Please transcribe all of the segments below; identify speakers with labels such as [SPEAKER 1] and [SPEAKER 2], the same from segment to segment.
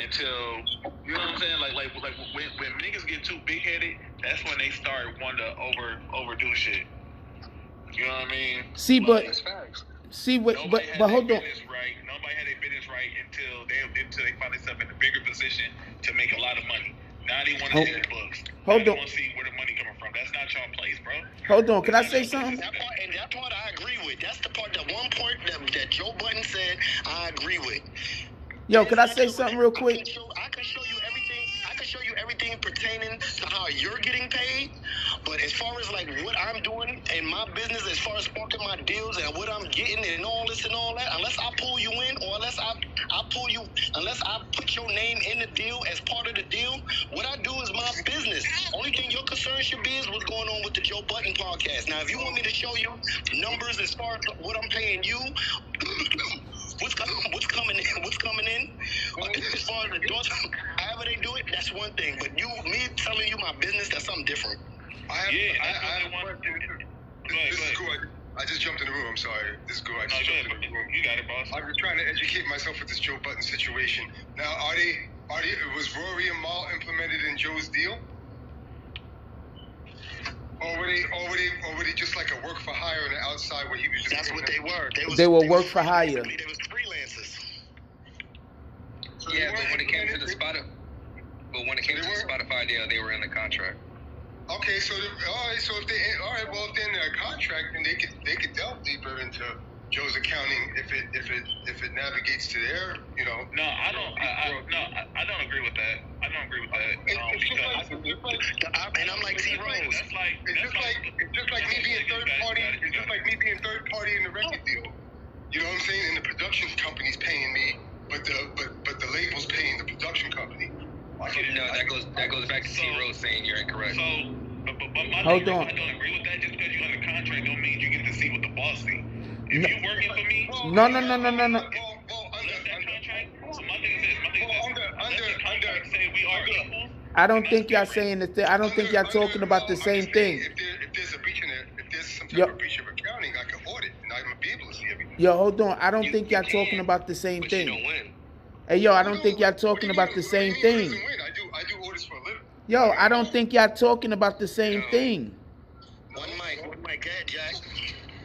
[SPEAKER 1] until, you know what I'm saying? Like when niggas get too big headed, that's when they start wanting to overdo shit. You know what I mean?
[SPEAKER 2] See,
[SPEAKER 1] like,
[SPEAKER 2] but hold on.
[SPEAKER 1] Right. Nobody had their business right until they find themselves in a bigger position to make a lot of money. Now they want to see the books. Hold on. They want to see where the money coming from. That's not your place, bro.
[SPEAKER 2] Hold on. Can I say something?
[SPEAKER 3] That part I agree with. That's the part, that one part that Joe Budden said I agree with.
[SPEAKER 2] Yo, can I say something real quick?
[SPEAKER 3] I can show you everything. I can show you everything pertaining to how you're getting paid. But as far as like what I'm doing in my business, as far as sparking my deals and what I'm getting and all this and all that, unless I pull you in or unless I put your name in the deal as part of the deal, what I do is my business. Only thing your concern should be is what's going on with the Joe Budden podcast. Now, if you want me to show you numbers as far as what I'm paying you, what's coming in, as far as the doors, however they do it, that's one thing. But me telling you my business, that's something different.
[SPEAKER 4] This is cool. I just jumped in the room. I'm sorry. This is cool. I just jumped in the room.
[SPEAKER 1] You got it, boss.
[SPEAKER 4] I'm just trying to educate myself with this Joe Budden situation. Now, was Rory and Mal implemented in Joe's deal? Or were they just like a work for hire on the outside where he was just...
[SPEAKER 3] That's what they were.
[SPEAKER 2] They were work for hire.
[SPEAKER 3] They was freelancers.
[SPEAKER 5] So yeah, but when it came to the Spotify deal, they were in the contract.
[SPEAKER 4] Okay, so if they're in their contract, then they could delve deeper into Joe's accounting if it navigates to their, you know.
[SPEAKER 1] No, I don't agree with that. I don't agree with that.
[SPEAKER 3] And I'm like T-Rose.
[SPEAKER 4] It's just like me being third party. It's just like me being third party in the record deal. You know what I'm saying? And the production company's paying me, but the label's paying the production company.
[SPEAKER 5] No, that goes back to T-Rose saying you're incorrect.
[SPEAKER 1] So, but my
[SPEAKER 2] Hold
[SPEAKER 1] thing
[SPEAKER 2] on.
[SPEAKER 1] I don't agree with that. Just because you're under contract don't mean you get to see what the boss see. If you're working for me,
[SPEAKER 2] No.
[SPEAKER 1] Well, under contract. So my thing is this. Say we are equal.
[SPEAKER 2] I don't think y'all saying the I don't think y'all talking about the same thing.
[SPEAKER 4] If there's a breach if there's some type of breach of accounting, I can audit and I'm gonna be able to see everything.
[SPEAKER 2] Yo, hold on. I don't think y'all talking about the same
[SPEAKER 5] But
[SPEAKER 2] thing.
[SPEAKER 5] you don't win.
[SPEAKER 2] Hey, yo, I don't think y'all talking about the same thing.
[SPEAKER 4] I do audits for a living.
[SPEAKER 2] Yo, I don't think y'all talking about the same thing.
[SPEAKER 3] One mic, go ahead, Jack.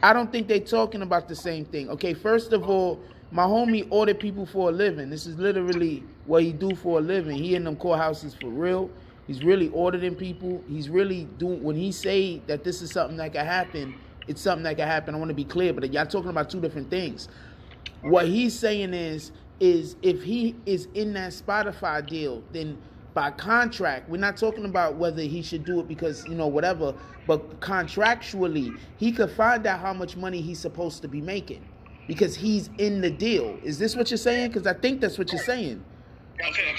[SPEAKER 2] I don't think they talking about the same thing. Okay, first of all, my homie audit people for a living. This is literally what he do for a living. He in them courthouses for real. He's really auditing people. He's really doing, when he say that this is something that can happen, it's something that can happen. I want to be clear, but y'all talking about two different things. What he's saying is if he is in that Spotify deal, then by contract, we're not talking about whether he should do it because, you know, whatever, but contractually, he could find out how much money he's supposed to be making because he's in the deal. Is this what you're saying? Because I think that's what you're saying.
[SPEAKER 1] Okay,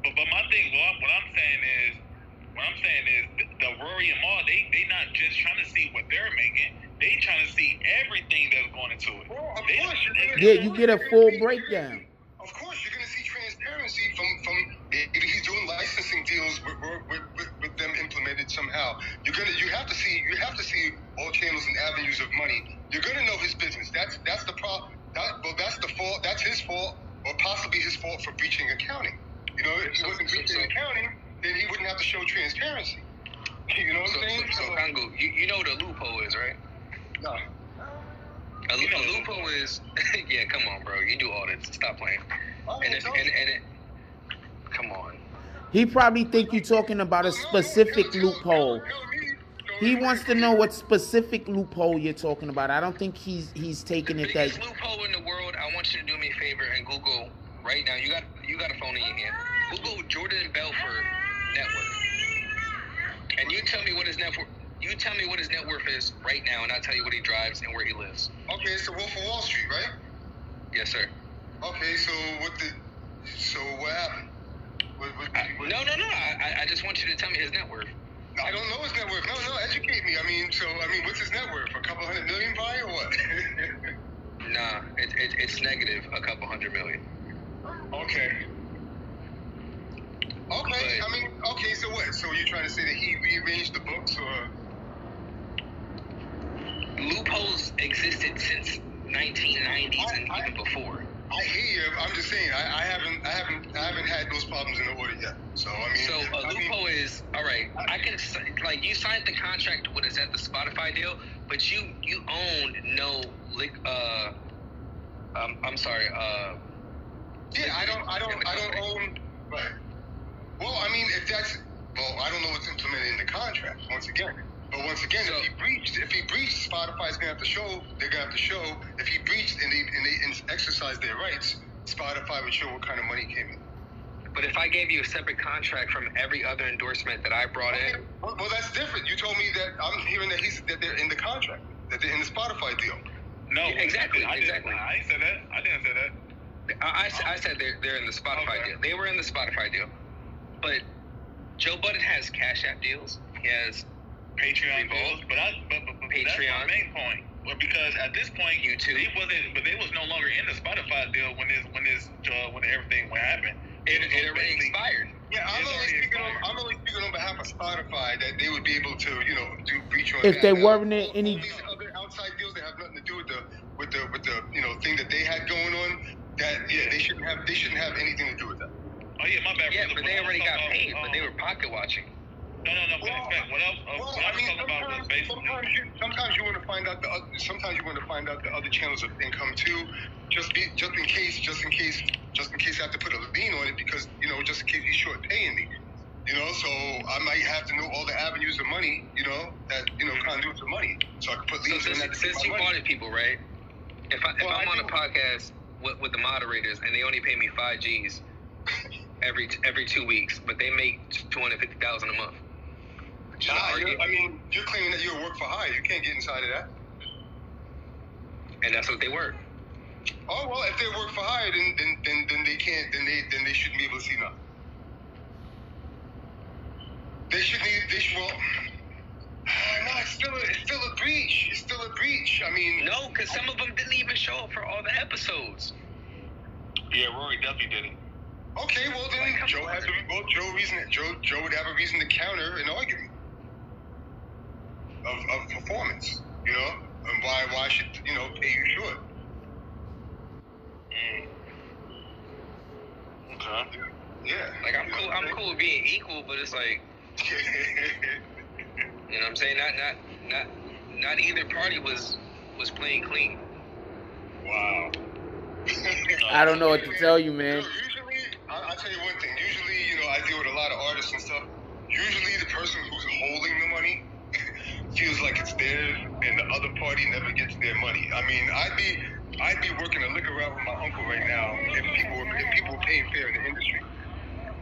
[SPEAKER 1] but my thing, what I'm saying is the Rory and Maul, they not just trying to see what they're making. They trying to see everything that's going into it.
[SPEAKER 4] Well, of course.
[SPEAKER 2] Yeah, you get a full breakdown.
[SPEAKER 4] Of course, you're going to see transparency from maybe he's doing licensing deals with them implemented somehow. You have to see all channels and avenues of money. You're going to know his business. That's the problem. That's the fault. That's his fault, or possibly his fault for breaching accounting. You know, if he wasn't breaching accounting, then he wouldn't have to show transparency. You know what I'm saying?
[SPEAKER 5] So Gongu, you know what a loophole is, right?
[SPEAKER 4] No.
[SPEAKER 5] A loophole is, yeah, come on, bro. You do audits. Stop playing. Come on.
[SPEAKER 2] He probably think you're talking about a specific loophole. He wants to know what specific loophole you're talking about. I don't think he's taking it that.
[SPEAKER 5] The biggest loophole in the world. I want you to do me a favor and Google right now. You got a phone in your hand. Google Jordan Belfort net worth, and you tell me what his net worth. You tell me what his net worth is right now, and I'll tell you what he drives and where he lives.
[SPEAKER 4] Okay, so Wolf of Wall Street, right?
[SPEAKER 5] Yes, sir.
[SPEAKER 4] Okay, so what happened?
[SPEAKER 5] No. I just want you to tell me his net worth.
[SPEAKER 4] I don't know his net worth. No, educate me. I mean, what's his net worth? A couple $100 million, probably, or what?
[SPEAKER 5] Nah, it's negative a couple $100 million.
[SPEAKER 4] Okay.
[SPEAKER 5] But,
[SPEAKER 4] I mean, okay. So what? So you're trying to say that he rearranged the books, or?
[SPEAKER 5] Loopholes existed since 1990s and even before.
[SPEAKER 4] I hear you. I'm just saying. I haven't haven't had those problems in the order yet. So I mean,
[SPEAKER 5] So a loophole is all right. I can like you signed the contract when it's at the Spotify deal, but you owned no I'm sorry.
[SPEAKER 4] Yeah, I don't own. Right. Well, I mean, if that's I don't know what's implemented in the contract. Once again,
[SPEAKER 5] So-
[SPEAKER 4] if he breached, Spotify's gonna have to show. They're gonna have to show if he breached and they exercised their rights. Spotify would show what kind of money came in.
[SPEAKER 5] But if I gave you a separate contract from every other endorsement that I brought in,
[SPEAKER 4] Well, that's different. You told me that I'm hearing that they're in the contract, that they're in the Spotify deal.
[SPEAKER 1] No,
[SPEAKER 5] Exactly.
[SPEAKER 1] I ain't said that. I didn't say that.
[SPEAKER 5] I said they're in the Spotify deal. They were in the Spotify deal. But Joe Budden has Cash App deals. He has
[SPEAKER 1] Patreon deals, but that's my main point. Well, because at this point,
[SPEAKER 5] YouTube.
[SPEAKER 1] they was no longer in the Spotify deal when everything went happen.
[SPEAKER 5] It already expired.
[SPEAKER 4] Yeah, I'm only speaking on behalf of Spotify that they would be able to, do breach on
[SPEAKER 2] If
[SPEAKER 4] that.
[SPEAKER 2] they
[SPEAKER 4] Now,
[SPEAKER 2] weren't in
[SPEAKER 4] all
[SPEAKER 2] any-
[SPEAKER 4] these other outside deals that have nothing to do with the thing that they had going on, that they shouldn't have anything to do with that.
[SPEAKER 1] Oh yeah, my bad.
[SPEAKER 5] Yeah,
[SPEAKER 1] brother,
[SPEAKER 5] but they already got paid, but they
[SPEAKER 1] were.
[SPEAKER 5] were pocket watching.
[SPEAKER 1] No. Fact. What else?
[SPEAKER 4] Well,
[SPEAKER 1] What I was talking about was basically.
[SPEAKER 4] sometimes you want to find out the other channels of income too, just in case I have to put a lien on it because just in case he's short paying me, so I might have to know all the avenues of money, that conduits of money, so I can put
[SPEAKER 5] So
[SPEAKER 4] liens on that.
[SPEAKER 5] since you wanted people, right? If I'm on a podcast with the moderators and they only pay me 5 G's every 2 weeks, but they make $250,000 a month.
[SPEAKER 4] You're claiming that you're a work for hire. You can't get inside of that.
[SPEAKER 5] And that's what they were.
[SPEAKER 4] Oh well, if they work for hire, then they can't. Then they shouldn't be able to see nothing. No, it's still a breach. It's still a breach. I mean,
[SPEAKER 5] No, because some of them didn't even show up for all the episodes.
[SPEAKER 1] Yeah, Rory definitely did it.
[SPEAKER 4] okay, well then Joe would have a reason to counter an argument of performance, and why should pay you short.
[SPEAKER 1] Okay.
[SPEAKER 4] Yeah.
[SPEAKER 5] Like I'm cool with being equal, but it's like, you know what I'm saying? Not either party was playing clean.
[SPEAKER 4] Wow.
[SPEAKER 2] I don't know what to tell you, man.
[SPEAKER 4] Usually, I'll tell you one thing. Usually, I deal with a lot of artists and stuff. Usually, the person who's holding the money feels like it's theirs, and the other party never gets their money. I mean, I'd be working a liquor route with my uncle right now if people were paying fair in the industry.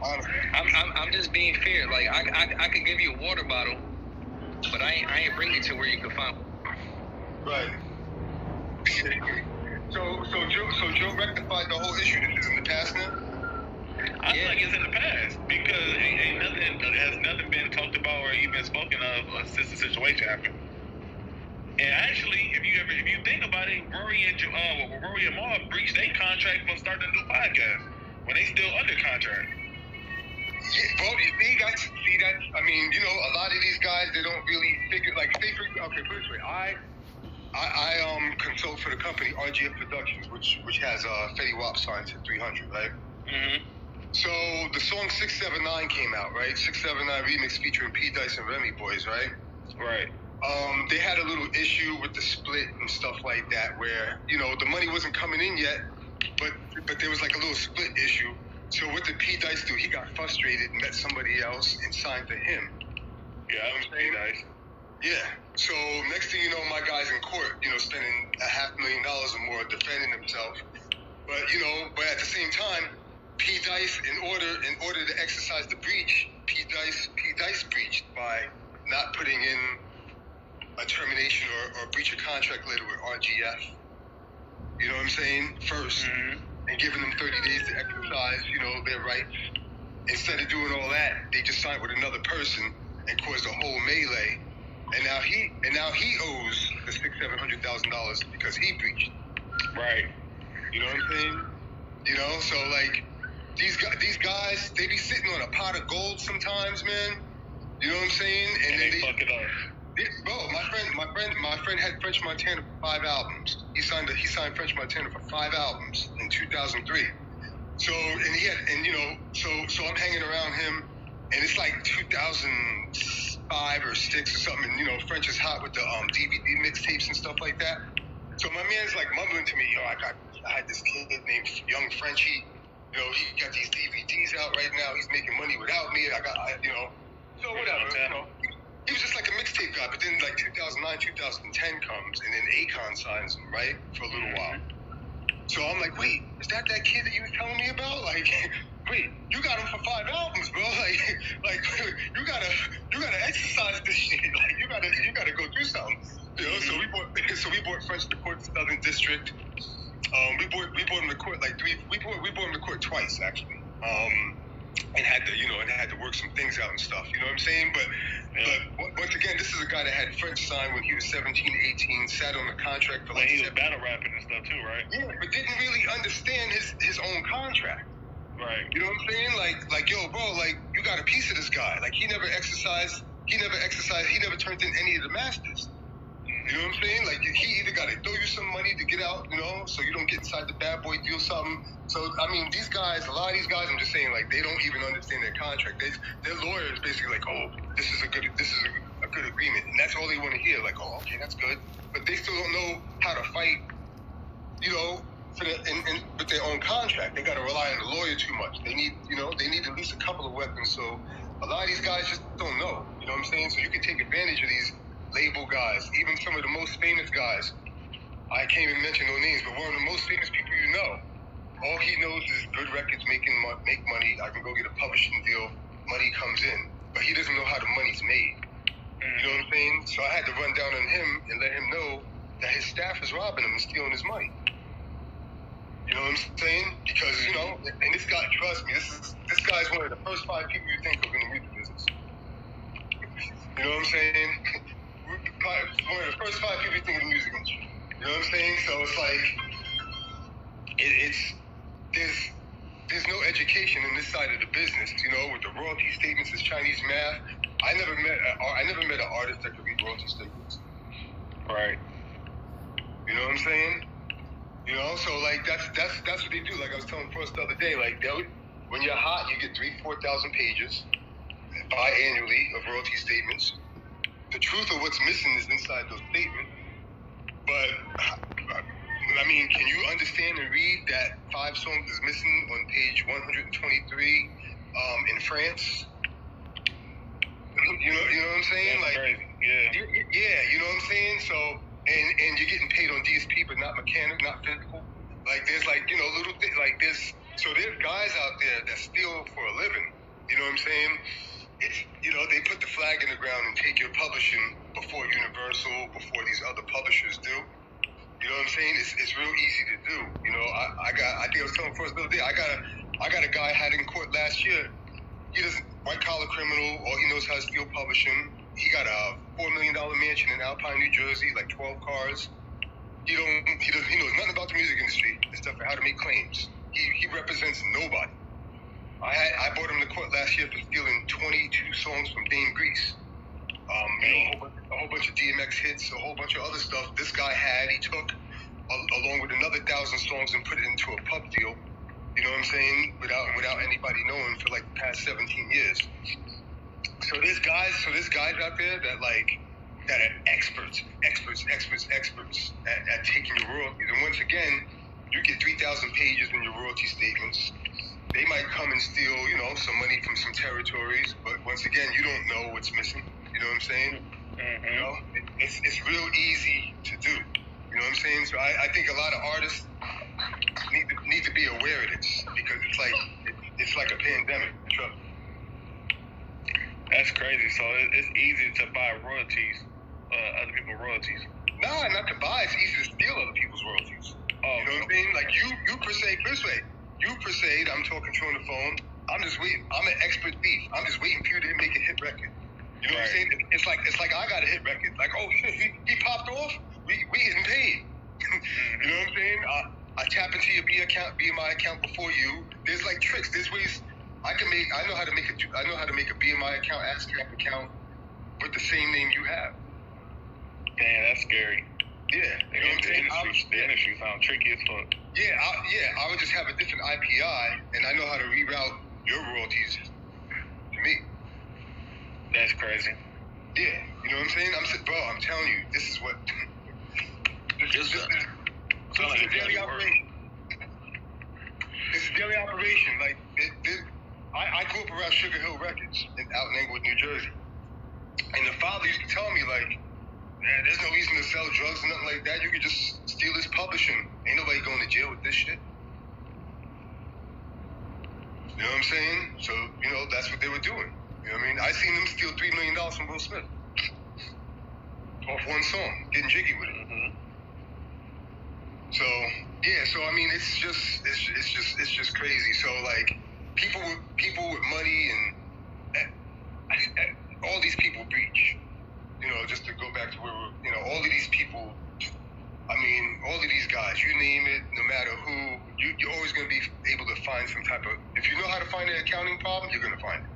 [SPEAKER 4] Honestly.
[SPEAKER 5] I'm just being fair. Like I could give you a water bottle, but I ain't bring it to where you can find one.
[SPEAKER 4] Right. So Joe rectified the whole issue. This is in the past now?
[SPEAKER 1] I feel like it's in the past because has nothing been talked about or even spoken of since the situation happened. And actually, if you think about it, Rory and Maul breached their contract for starting a new podcast when they still under contract.
[SPEAKER 4] Yeah, well, you see, that's. I mean, a lot of these guys, they don't really figure. Like, okay, put it this way. I consult for the company RGF Productions, which has Fetty Wap signed to 300, right?
[SPEAKER 1] Mm-hmm.
[SPEAKER 4] So the song 679 came out, right? 679 remix featuring P Dice and Remy Boys, right?
[SPEAKER 1] Right.
[SPEAKER 4] They had a little issue with the split and stuff like that, where the money wasn't coming in yet, but there was like a little split issue. So what did P Dice do? He got frustrated, met somebody else, and signed to him.
[SPEAKER 1] Yeah, that was pretty nice.
[SPEAKER 4] Yeah. So next thing you know, my guy's in court, spending $500,000 or more defending himself. But at the same time, P Dice, in order to exercise the breach, P Dice breached by not putting in a termination or breach of contract letter with RGF. You know what I'm saying? First.
[SPEAKER 1] Mm-hmm.
[SPEAKER 4] And giving them 30 days to exercise, their rights. Instead of doing all that, they just signed with another person and caused a whole melee. And now he owes the $600,000-$700,000 because he breached.
[SPEAKER 1] Right.
[SPEAKER 4] You know what I'm saying? So like these guys, they be sitting on a pot of gold sometimes, man. You know what I'm saying?
[SPEAKER 1] And they fuck it up.
[SPEAKER 4] Bro, my friend had French Montana for 5 albums. He signed French Montana for 5 albums in 2003. So and he had so I'm hanging around him, and it's like 2005 or 6 or something. And, French is hot with the DVD mixtapes and stuff like that. So my man's like mumbling to me, I had this kid named Young Frenchie. He got these DVDs out right now. He's making money without me. So whatever. He was just like a mixtape guy. But then like 2009, 2010 comes, and then Akon signs him, right, for a little while. So I'm like, wait, is that kid that you were telling me about? Like, wait, you got him for 5 albums, bro. Like you gotta exercise this shit. Like you gotta go do something. So we bought French to court Southern District. We bought him to court like we bought him to court twice actually. And had to work some things out and stuff. You know what I'm saying? But once again, this is a guy that had French signed when he was 17, 18, sat on a contract for like
[SPEAKER 1] he was battle rapping and stuff too, right?
[SPEAKER 4] Yeah, but didn't really understand his own contract.
[SPEAKER 1] Right.
[SPEAKER 4] You know what I'm saying? Like yo, bro, like you got a piece of this guy. Like he never exercised, he never turned in any of the masters. You know what I'm saying? Like he either got to throw you some money to get out, so you don't get inside the bad boy deal something. So I mean, these guys, a lot of these guys, I'm just saying, like they don't even understand their contract. Their lawyer is basically like, oh, this is a good agreement, and that's all they want to hear. Like, oh, okay, that's good, but they still don't know how to fight, for with their own contract. They got to rely on the lawyer too much. They need at least a couple of weapons. So a lot of these guys just don't know. You know what I'm saying? So you can take advantage of these label guys, even some of the most famous guys. I can't even mention no names, but one of the most famous people you know, all he knows is good records, make money. I can go get a publishing deal, money comes in, but he doesn't know how the money's made. You know what I'm saying? So I had to run down on him and let him know that his staff is robbing him and stealing his money. You know what I'm saying? Because and this guy, trust me, this guy's one of the first 5 people you think of in the music business. You know what I'm saying? One of the first 5 people you think of the music industry. You know what I'm saying? So it's like there's no education in this side of the business. With the royalty statements, it's Chinese math. I never met an artist that could read royalty statements.
[SPEAKER 1] Right.
[SPEAKER 4] You know what I'm saying? So like that's what they do. Like I was telling Frost the other day, like when you're hot, you get 3,000-4,000 pages biannually of royalty statements. The truth of what's missing is inside those statements. But I mean, can you understand and read that 5 songs is missing on page 123 in France? You know what I'm saying?
[SPEAKER 1] That's crazy.
[SPEAKER 4] Yeah, you know what I'm saying? So and you're getting paid on DSP, but not mechanic, not physical. Like there's little things like this. So there's guys out there that steal for a living. You know what I'm saying? It's, they put the flag in the ground and take your publishing before Universal, before these other publishers do. You know what I'm saying? It's real easy to do. I think I was telling first the other day, I got a guy I had in court last year. He doesn't, white collar criminal, all he knows how to steal publishing. He got a $4 million mansion in Alpine, New Jersey, like 12 cars. He knows nothing about the music industry, except for how to make claims. He represents nobody. I brought him to court last year for stealing 22 songs from Dame Grease. A whole bunch of DMX hits, a whole bunch of other stuff this guy he took along with another 1,000 songs and put it into a pub deal. You know what I'm saying? Without anybody knowing for like the past 17 years. So there's guys out there that are experts at taking your royalties. And once again, you get 3,000 pages in your royalty statements. They might come and steal, some money from some territories, but once again, you don't know what's missing. You know what I'm saying? Mm-hmm. It's real easy to do. You know what I'm saying? So I think a lot of artists need to be aware of this because it's like a pandemic. Trust me.
[SPEAKER 1] That's crazy. So it's easy to buy royalties, other people's royalties.
[SPEAKER 4] Nah, not to buy. It's easy to steal other people's royalties.
[SPEAKER 1] Oh,
[SPEAKER 4] you know what I'm saying? Like you per se, I'm talking to you on the phone. I'm just waiting. I'm an expert thief. I'm just waiting for you to make a hit record. You know what I'm saying? It's like I got a hit record. Like, oh shit, he popped off. We getting paid. You know what I'm saying? I tap into your BMI account before you. There's like tricks. There's ways I know how to make a BMI account, ASCAP account with the same name you have.
[SPEAKER 1] Damn, that's scary.
[SPEAKER 4] Yeah. You know what I'm saying?
[SPEAKER 1] The industry sounds tricky as fuck.
[SPEAKER 4] I would just have a different IPI, and I know how to reroute your royalties to me.
[SPEAKER 1] That's crazy.
[SPEAKER 4] Yeah, you know what I'm saying? Bro, I'm telling you, this is what. This is a daily operation. It's a daily operation. Like, I grew up around Sugar Hill Records out in Englewood, New Jersey. And the father used to tell me, like, man, there's no reason to sell drugs or nothing like that. You could just steal this publishing. Ain't nobody going to jail with this shit. You know what I'm saying? So, you know, that's what they were doing. You know what I mean? I seen them steal $3 million from Will Smith. Off one song, getting jiggy with it.
[SPEAKER 1] Mm-hmm.
[SPEAKER 4] So, yeah, so I mean, it's just crazy. So, like, people with money and all these people breach. You know, just to go back to where we're, you know, all of these people, I mean, all of these guys, you name it, no matter who, you're always going to be able to find some type of, if you know how to find an accounting problem, you're going to find it.